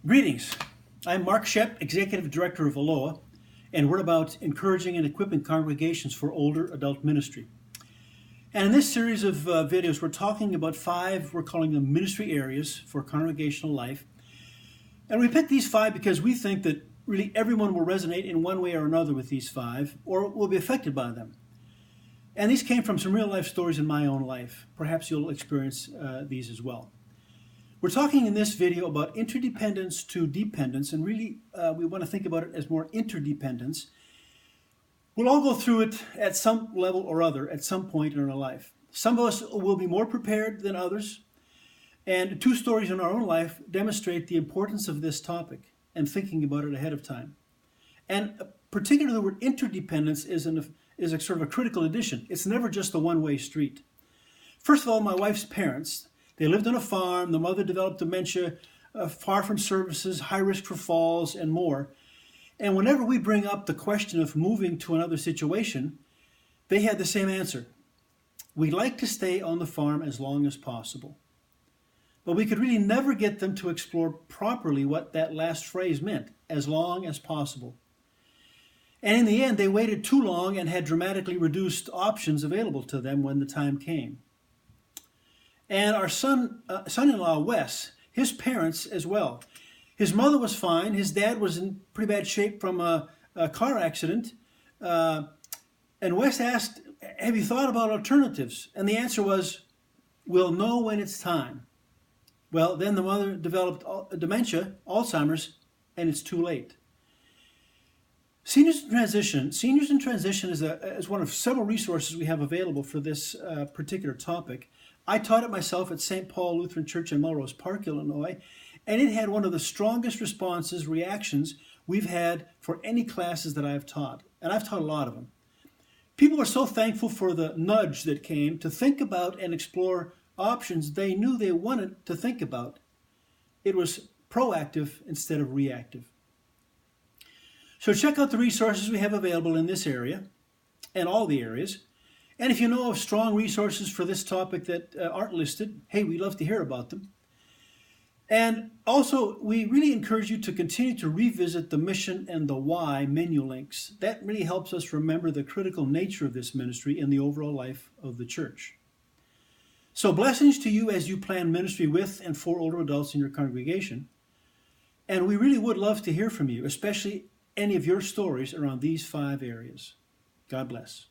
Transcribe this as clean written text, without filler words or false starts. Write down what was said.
Greetings. I'm Mark Shep, Executive Director of ALOA, and we're about encouraging and equipping congregations for older adult ministry. And in this series of videos, we're talking about we're calling them ministry areas for congregational life. And we picked these 5 because we think that really everyone will resonate in one way or another with these 5, or will be affected by them. And these came from some real life stories in my own life. Perhaps you'll experience these as well. We're talking in this video about interdependence to dependence, and really we want to think about it as more interdependence. We'll all go through it at some level or other at some point in our life. Some of us will be more prepared than others, and 2 stories in our own life demonstrate the importance of this topic and thinking about it ahead of time. And particularly the word interdependence is a sort of a critical addition. It's never just a one-way street. First of all, my wife's parents, they lived on a farm. The mother developed dementia, far from services, high risk for falls, and more. And whenever we bring up the question of moving to another situation, they had the same answer. We'd like to stay on the farm as long as possible. But we could really never get them to explore properly what that last phrase meant, as long as possible. And in the end, they waited too long and had dramatically reduced options available to them when the time came. And our son-in-law, Wes, his parents as well. His mother was fine. His dad was in pretty bad shape from a car accident. And Wes asked, have you thought about alternatives? And the answer was, we'll know when it's time. Well, then the mother developed dementia, Alzheimer's, and it's too late. Seniors in Transition is one of several resources we have available for this particular topic. I taught it myself at St. Paul Lutheran Church in Melrose Park, Illinois, and it had one of the strongest reactions we've had for any classes that I've taught, and I've taught a lot of them. People were so thankful for the nudge that came to think about and explore options they knew they wanted to think about. It was proactive instead of reactive. So check out the resources we have available in this area and all the areas. And if you know of strong resources for this topic that aren't listed, hey, we'd love to hear about them. And also, we really encourage you to continue to revisit the mission and the why menu links. That really helps us remember the critical nature of this ministry in the overall life of the church. So blessings to you as you plan ministry with and for older adults in your congregation. And we really would love to hear from you, especially any of your stories around these 5 areas. God bless.